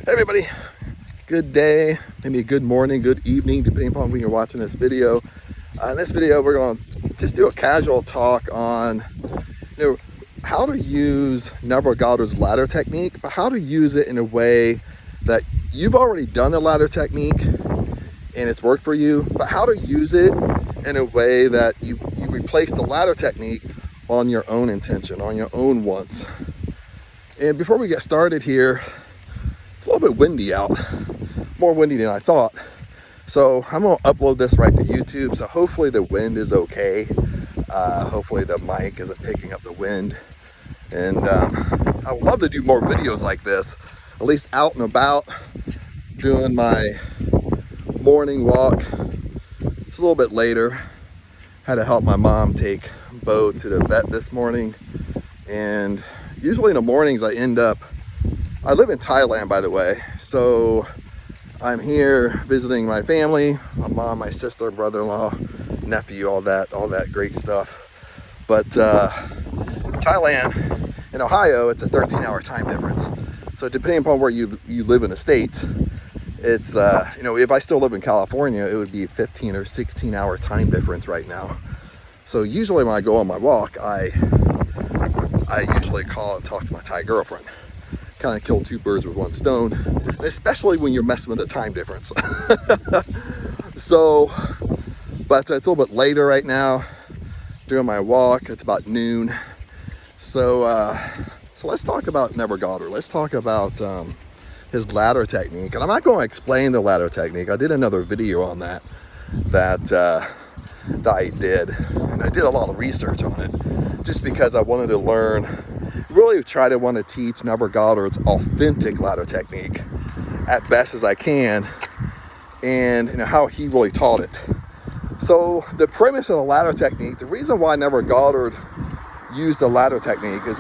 Hey everybody, good day, maybe a good morning, good evening, depending upon when you're watching this video. In this video, we're going to just do a casual talk on how to use Neville Goddard's ladder technique, but how to use it in a way that you've already done the ladder technique and it's worked for you, but how to use it in a way that you replace the ladder technique on your own intention, on your own wants. And before we get started here, it's a little bit windy out, more windy than I thought. So I'm gonna upload this right to YouTube. So hopefully the wind is okay. Hopefully the mic isn't picking up the wind. And I would love to do more videos like this, at least out and about, doing my morning walk. It's a little bit later. Had to help my mom take Bo to the vet this morning. And usually in the mornings I live in Thailand, by the way, so I'm here visiting my family, my mom, my sister, brother-in-law, nephew, all that great stuff. But Thailand and Ohio, it's a 13-hour time difference. So depending upon where you live in the States, it's, if I still live in California, it would be a 15 or 16-hour time difference right now. So usually when I go on my walk, I usually call and talk to my Thai girlfriend. Kind of kill two birds with one stone, and especially when you're messing with the time difference. So, but it's a little bit later right now, doing my walk. It's about noon. So let's talk about Neville Goddard. Let's talk about his ladder technique. And I'm not going to explain the ladder technique. I did another video on that I did, and I did a lot of research on it, just because I wanted to learn. Really want to teach Neville Goddard's authentic ladder technique at best as I can, and how he really taught it. So the premise of the ladder technique, the reason why Neville Goddard used the ladder technique is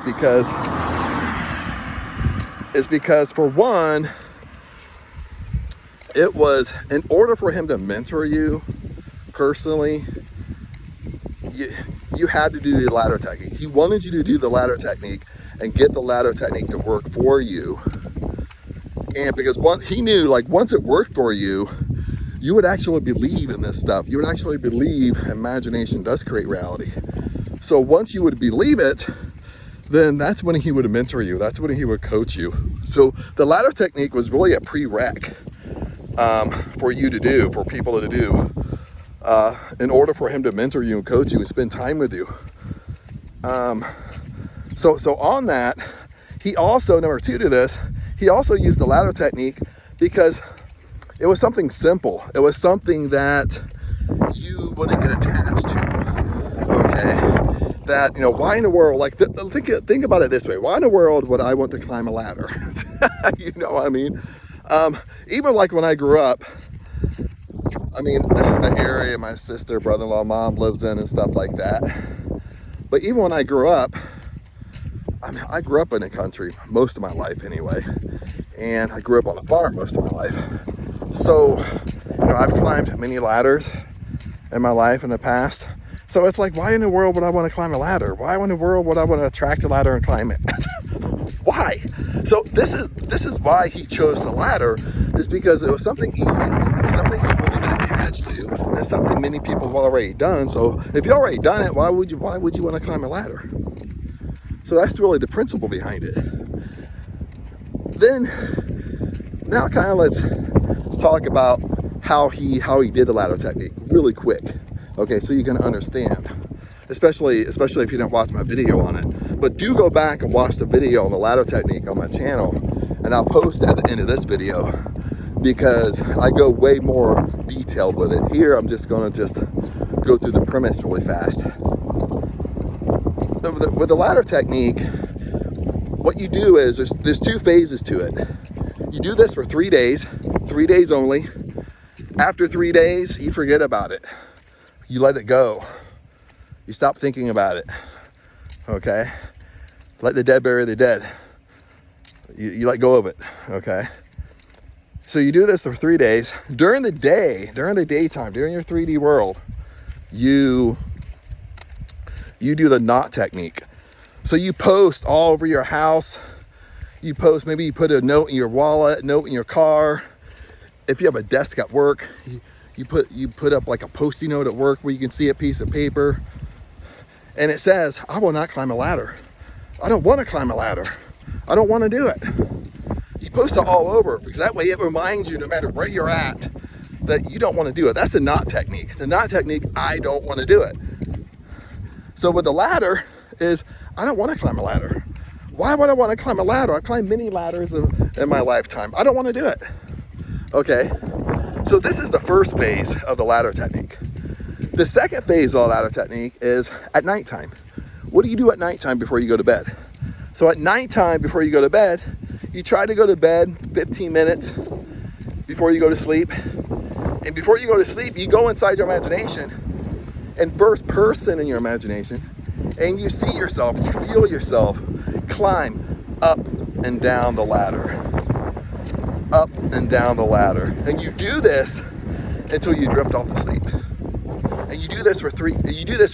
because for one, it was in order for him to mentor you personally, you had to do the ladder technique. He wanted you to do the ladder technique and get the ladder technique to work for you. And because he knew, once it worked for you, you would actually believe in this stuff. You would actually believe imagination does create reality. So once you would believe it, then that's when he would mentor you. That's when he would coach you. So the ladder technique was really a prereq for you to do, for people to do, in order for him to mentor you and coach you and spend time with you. So on that, he also, number two to this, he also used the ladder technique because it was something simple. It was something that you wouldn't get attached to, okay? That, why in the world, think about it this way. Why in the world would I want to climb a ladder? You know what I mean? Even when I grew up, this is the area my sister, brother-in-law, mom lives in and stuff like that. But even when I grew up, I grew up in the country most of my life anyway, and I grew up on a farm most of my life. So, I've climbed many ladders in my life in the past. So it's why in the world would I want to climb a ladder? Why in the world would I want to attract a ladder and climb it? Why? So this is why he chose the ladder, is because it was something easy. It was something you wouldn't get attached to. And it's something many people have already done. So if you've already done it, why would you want to climb a ladder? So that's really the principle behind it. Then, now kind of let's talk about how he did the ladder technique really quick. Okay, so you can understand, especially if you didn't watch my video on it. But do go back and watch the video on the ladder technique on my channel, and I'll post at the end of this video, because I go way more detailed with it. Here, I'm just going to go through the premise really fast. With the ladder technique, what you do is there's two phases to it. You do this for 3 days only. After 3 days, you forget about it. You let it go. You stop thinking about it. Okay? Let the dead bury the dead. You let go of it. Okay? So you do this for 3 days. During the daytime, during your 3D world, you do the knot technique. So you post all over your house, You post, maybe you put a note in your wallet, note in your car. If you have a desk at work, you put up like a Post-it note at work where you can see a piece of paper. And it says, I will not climb a ladder. I don't want to climb a ladder. I don't want to do it. You post it all over because that way it reminds you, no matter where you're at, that you don't want to do it. That's the not technique. The not technique, I don't want to do it. So with the ladder is, I don't want to climb a ladder. Why would I want to climb a ladder? I've climbed many ladders in my lifetime. I don't want to do it. Okay, so this is the first phase of the ladder technique. The second phase of the ladder technique is at nighttime. What do you do at nighttime before you go to bed? So at nighttime before you go to bed, you try to go to bed 15 minutes before you go to sleep. And before you go to sleep, you go inside your imagination and first person in your imagination, and you see yourself, you feel yourself climb up and down the ladder. Up and down the ladder. And you do this until you drift off to sleep. And you do this for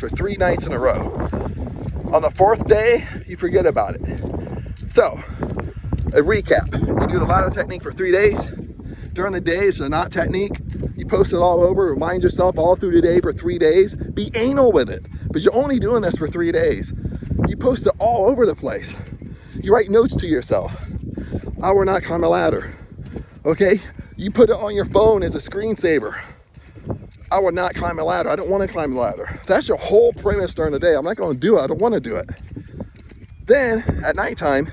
three nights in a row. On the fourth day, you forget about it. So, a recap. You do the ladder technique for 3 days. During the day, it's the knot technique. You post it all over, remind yourself all through the day for 3 days. Be anal with it, because you're only doing this for 3 days. You post it all over the place. You write notes to yourself. I will not climb a ladder. Okay? You put it on your phone as a screensaver. I will not climb a ladder. I don't want to climb a ladder. That's your whole premise during the day. I'm not going to do it. I don't want to do it. Then, at nighttime,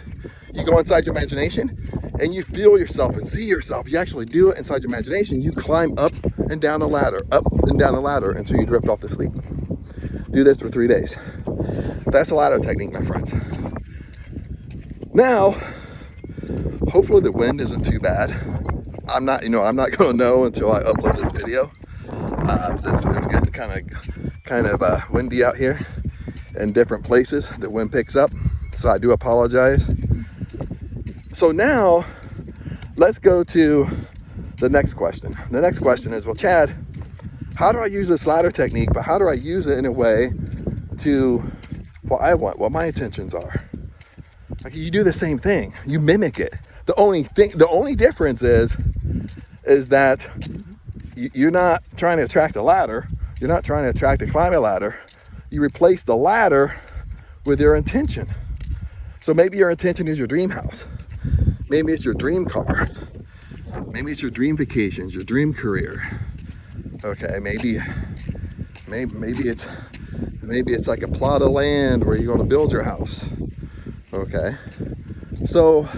you go inside your imagination and you feel yourself and see yourself. You actually do it inside your imagination. You climb up and down the ladder until you drift off to sleep. Do this for 3 days. That's the ladder technique, my friends. Now, hopefully the wind isn't too bad. I'm not going to know until I upload this video. It's getting kind of windy out here in different places. The wind picks up, so I do apologize. So now, let's go to the next question. The next question is, well, Chad, how do I use this ladder technique, but how do I use it in a way to what I want, what my intentions are? Like, you do the same thing. You mimic it. The only difference is that you're not trying to attract a ladder. You're not trying to climb a ladder. You replace the ladder with your intention. So maybe your intention is your dream house. Maybe it's your dream car. Maybe it's your dream vacations, your dream career. Okay, maybe it's like a plot of land where you're going to build your house. Okay, so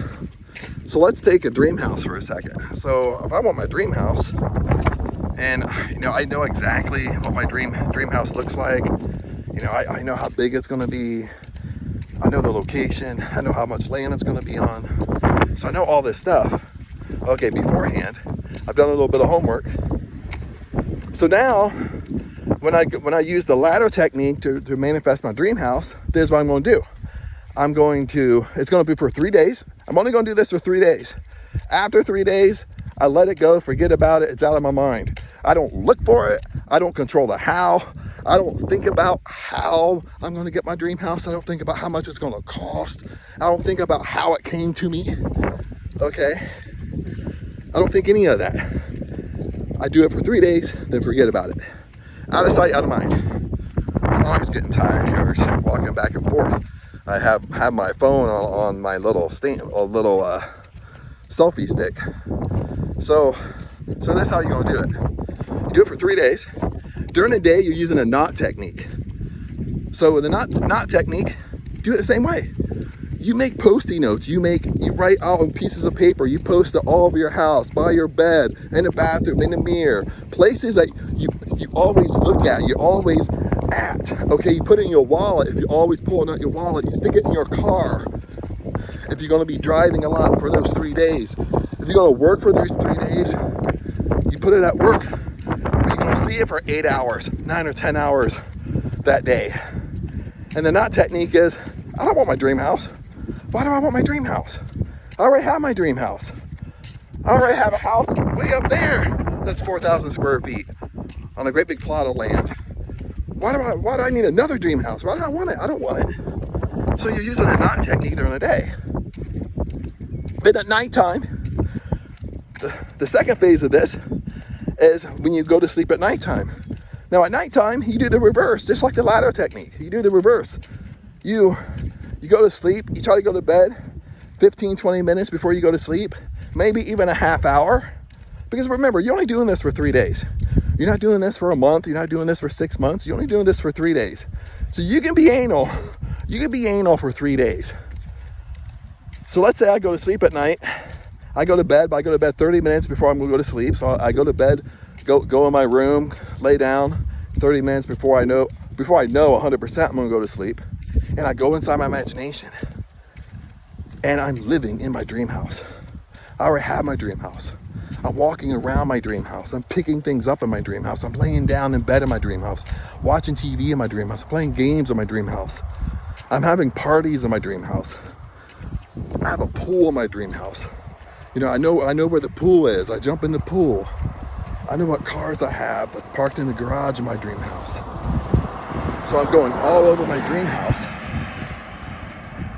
let's take a dream house for a second. So if I want my dream house, and I know exactly what my dream house looks like. I know how big it's going to be. I know the location. I know how much land it's going to be on. So I know all this stuff. Okay, beforehand, I've done a little bit of homework. So now, when I use the ladder technique to manifest my dream house, this is what I'm going to do. It's going to be for 3 days. I'm only going to do this for 3 days. After 3 days, I let it go, forget about it, it's out of my mind. I don't look for it, I don't control the how. I don't think about how I'm going to get my dream house. I don't think about how much it's going to cost. I don't think about how it came to me. Okay? I don't think any of that. I do it for 3 days, then forget about it. Out of sight, out of mind. My arm's getting tired here, walking back and forth. I have my phone on my little selfie stick. So that's how you're going to do it. You do it for 3 days. During the day, you're using a knot technique. So with the knot technique, do it the same way. You make Post-it notes. You write out on pieces of paper. You post it all over your house, by your bed, in the bathroom, in the mirror. Places that you always look at, you're always at. Okay, you put it in your wallet. If you're always pulling out your wallet, you stick it in your car. If you're going to be driving a lot for those 3 days. If you're going to work for those 3 days, you put it at work. You're going to see it for 8 hours, 9 or 10 hours that day. And the knot technique is, I don't want my dream house. Why do I want my dream house? I already have my dream house. I already have a house way up there that's 4,000 square feet on a great big plot of land. Why do I need another dream house? Why do I want it? I don't want it. So you're using a knot technique during the day. Then at nighttime, the second phase of this is when you go to sleep at nighttime. Now at nighttime, you do the reverse, just like the ladder technique. You do the reverse. You go to sleep, you try to go to bed 15, 20 minutes before you go to sleep, maybe even a half hour. Because remember, you're only doing this for 3 days. You're not doing this for a month. You're not doing this for 6 months. You're only doing this for 3 days. So you can be anal. You can be anal for 3 days. So let's say I go to sleep at night. I go to bed, but I go to bed 30 minutes before I'm going to go to sleep. So I go to bed, go in my room, lay down 30 minutes before I know 100% I'm going to go to sleep. And I go inside my imagination. And I'm living in my dream house. I already have my dream house. I'm walking around my dream house. I'm picking things up in my dream house. I'm laying down in bed in my dream house, watching TV in my dream house, playing games in my dream house. I'm having parties in my dream house. I have a pool in my dream house. You know, I know where the pool is. I jump in the pool. I know what cars I have that's parked in the garage in my dream house. So I'm going all over my dream house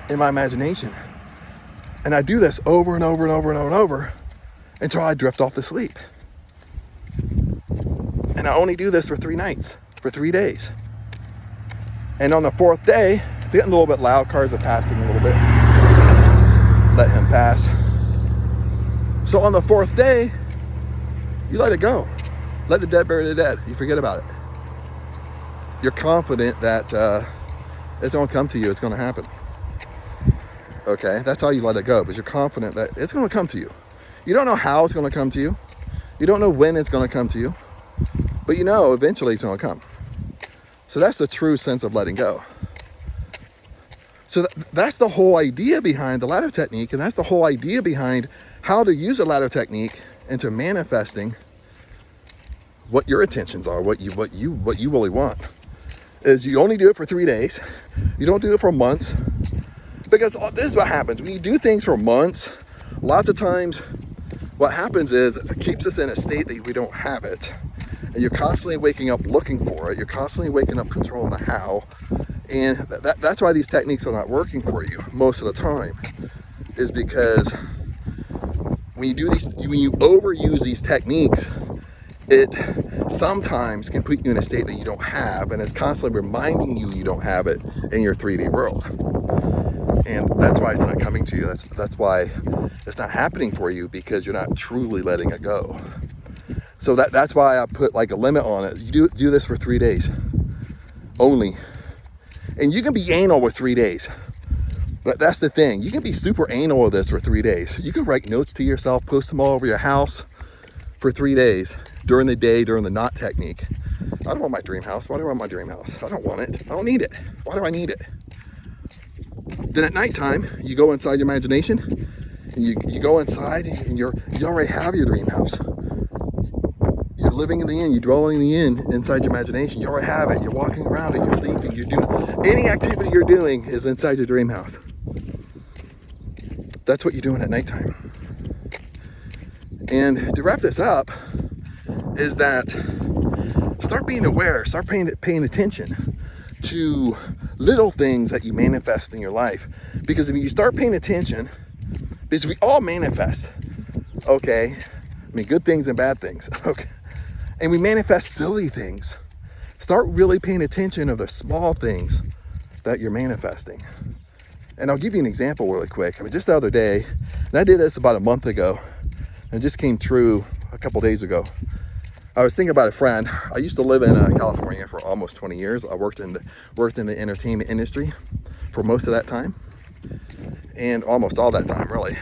in my imagination. And I do this over and over and over and over and over until I drift off to sleep. And I only do this for 3 nights, for 3 days. And on the 4th day, it's getting a little bit loud. Cars are passing a little bit. Let him pass. So on the 4th day, you let it go. Let the dead bury the dead. You forget about it. You're confident that it's going to come to you. It's going to happen. Okay, that's how you let it go. But you're confident that it's going to come to you. You don't know how it's going to come to you. You don't know when it's going to come to you. But you know eventually it's going to come. So that's the true sense of letting go. So that's the whole idea behind the ladder technique. And that's the whole idea behind how to use a ladder technique into manifesting what your intentions are, what you really want. Is you only do it for 3 days. You don't do it for months. Because this is what happens. When you do things for months, lots of times what happens is it keeps us in a state that we don't have it. And you're constantly waking up looking for it. You're constantly waking up controlling the how. And that's why these techniques are not working for you most of the time. Is because when you overuse these techniques, it sometimes can put you in a state that you don't have, and it's constantly reminding you don't have it in your 3D world. And that's why it's not coming to you. That's why it's not happening for you, because you're not truly letting it go. So that's why I put like a limit on it. You do this for 3 days only. And you can be anal with 3 days. But that's the thing. You can be super anal with this for 3 days. You can write notes to yourself, post them all over your house for 3 days during the day, during the knot technique. I don't want my dream house. Why do I want my dream house? I don't want it. I don't need it. Why do I need it? Then at nighttime, you go inside your imagination, and you go inside, and you already have your dream house. You're living in the inn, you're dwelling in the inn inside your imagination. You already have it. You're walking around it, you're sleeping, you're doing any activity you're doing is inside your dream house. That's what you're doing at nighttime. And to wrap this up, is that start being aware, start paying attention to little things that you manifest in your life. Because if you start paying attention, because we all manifest, okay? I mean, good things and bad things, okay? And we manifest silly things. Start really paying attention of the small things that you're manifesting. And I'll give you an example really quick. I mean, just the other day, and I did this about a month ago, and it just came true a couple days ago. I was thinking about a friend. I used to live in California for almost 20 years. I worked in the entertainment industry for most of that time, and almost all that time, really.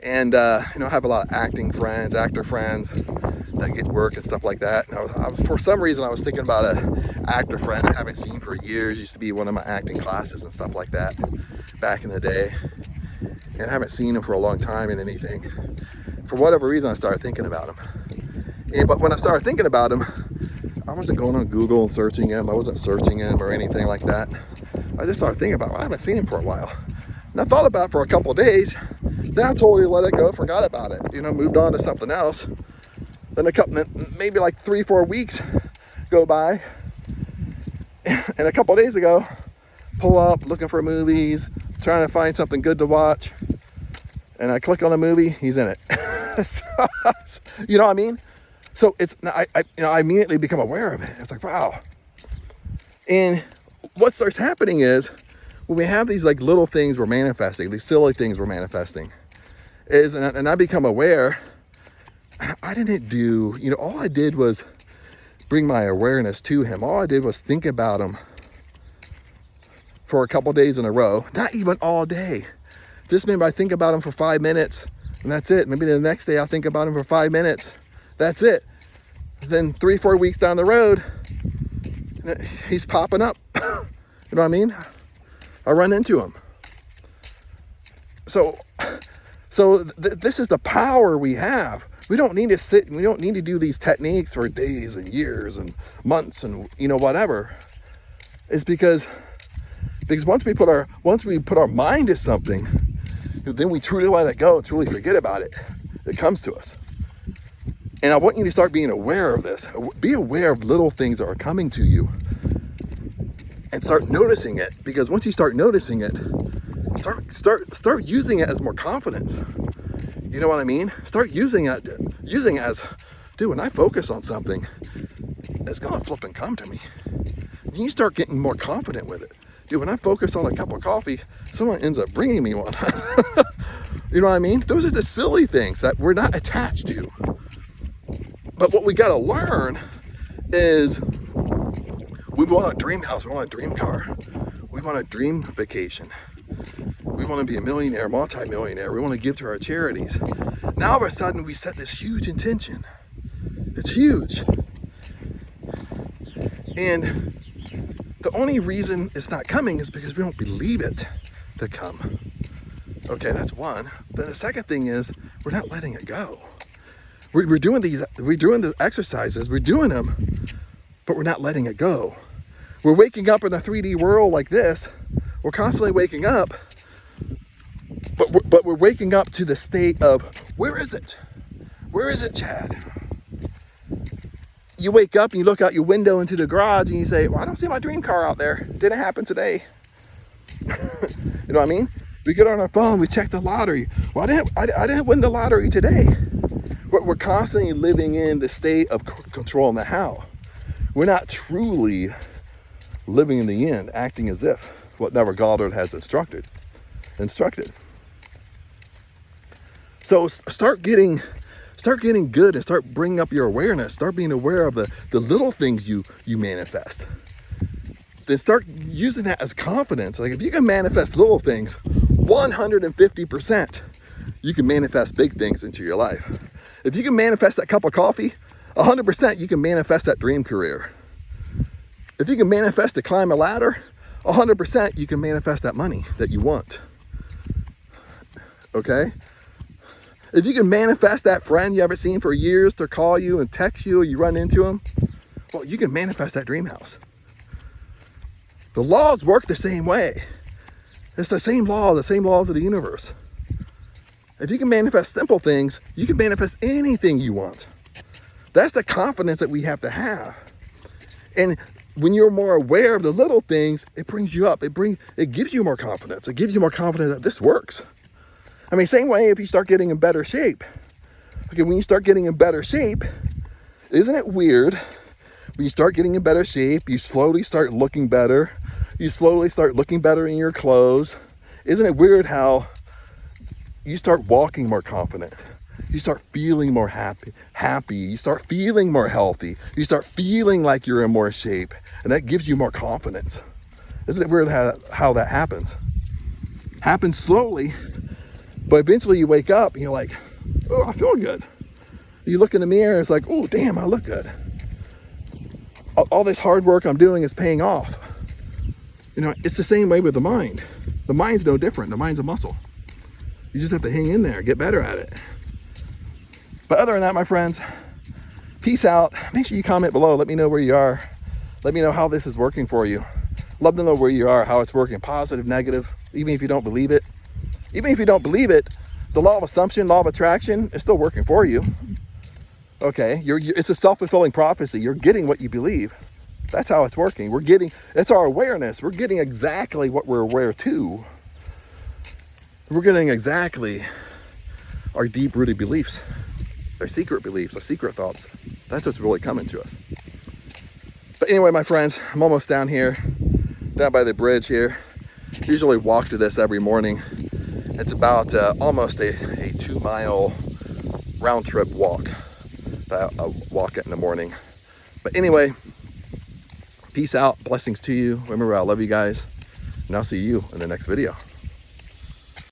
And I have a lot of actor friends that get work and stuff like that. And for some reason, I was thinking about an actor friend I haven't seen for years. Used to be one of my acting classes and stuff like that back in the day. And I haven't seen him for a long time and anything. For whatever reason, I started thinking about him. But when I started thinking about him, I wasn't going on Google and searching him. I wasn't searching him or anything like that. I just started thinking about him. I haven't seen him for a while. And I thought about it for a couple of days. Then I totally let it go, forgot about it. Moved on to something else. Then maybe like 3-4 weeks go by. And a couple of days ago, pull up, looking for movies, trying to find something good to watch, and I click on a movie, he's in it. You know what I mean? So I immediately become aware of it. It's like, wow. And what starts happening is when we have these like little things we're manifesting, these silly things we're manifesting, and I become aware. I didn't do, all I did was bring my awareness to him. All I did was think about him for a couple days in a row, not even all day. Just maybe I think about him for 5 minutes and that's it. Maybe the next day I'll think about him for 5 minutes. That's it. Then 3-4 weeks down the road, he's popping up. You know what I mean? I run into him. So this is the power we have. We don't need to sit, we don't need to do these techniques for days and years and months and whatever. It's because once we put our mind to something, then we truly let it go and truly forget about it. It comes to us. And I want you to start being aware of this. Be aware of little things that are coming to you and start noticing it. Because once you start noticing it, start using it as more confidence. You know what I mean? Start using it as, dude, when I focus on something, it's gonna flip and come to me. And you start getting more confident with it. Dude, when I focus on a cup of coffee, someone ends up bringing me one. You know what I mean? Those are the silly things that we're not attached to. But what we gotta learn is we want a dream house, we want a dream car, we want a dream vacation. We want to be a millionaire, multi-millionaire. We want to give to our charities. Now all of a sudden we set this huge intention. It's huge. And the only reason it's not coming is because we don't believe it to come. Okay, that's one. Then the second thing is we're not letting it go. We're doing the exercises, we're doing them, but we're not letting it go. We're waking up in the 3D world like this. We're constantly waking up, but we're waking up to the state of, where is it? Where is it, Chad? You wake up and you look out your window into the garage and you say, well, I don't see my dream car out there. Didn't happen today. You know what I mean? We get on our phone, we check the lottery. Well, I didn't win the lottery today. We're constantly living in the state of controlling the how. We're not truly living in the end, acting as if what Neville Goddard has instructed. So start getting good and start bringing up your awareness. Start being aware of the little things you manifest. Then start using that as confidence. Like if you can manifest little things, 150%, you can manifest big things into your life. If you can manifest that cup of coffee, 100% you can manifest that dream career. If you can manifest to climb a ladder, 100% you can manifest that money that you want. Okay? If you can manifest that friend you haven't seen for years to call you and text you, or you run into them, well, you can manifest that dream house. The laws work the same way. It's the same laws of the universe. If you can manifest simple things, you can manifest anything you want. That's the confidence that we have to have. And when you're more aware of the little things, it brings you up. It gives you more confidence. It gives you more confidence that this works. I mean, same way if you start getting in better shape. Okay, when you start getting in better shape, isn't it weird? When you start getting in better shape, you slowly start looking better. You slowly start looking better in your clothes. Isn't it weird how you start walking more confident? You start feeling more happy. You start feeling more healthy. You start feeling like you're in more shape. And that gives you more confidence. Isn't it weird how that happens? Happens slowly, but eventually you wake up and you're like, oh, I feel good. You look in the mirror, it's like, oh, damn, I look good. All this hard work I'm doing is paying off. You know, it's the same way with the mind. The mind's no different. The mind's a muscle. You just have to hang in there, get better at it. But other than that, my friends, peace out. Make sure you comment below. Let me know where you are. Let me know how this is working for you. Love to know where you are, how it's working, positive, negative, even if you don't believe it. Even if you don't believe it, the law of assumption, law of attraction is still working for you. Okay, it's a self-fulfilling prophecy. You're getting what you believe. That's how it's working. It's our awareness. We're getting exactly what we're aware to. we're getting exactly our deep-rooted beliefs, our secret beliefs, our secret thoughts. That's what's really coming to us. But anyway, my friends, I'm almost down here, down by the bridge here. Usually walk to this every morning. It's about almost a 2-mile round trip walk that I walk it in the morning. But anyway, peace out, blessings to you. Remember, I love you guys, and I'll see you in the next video.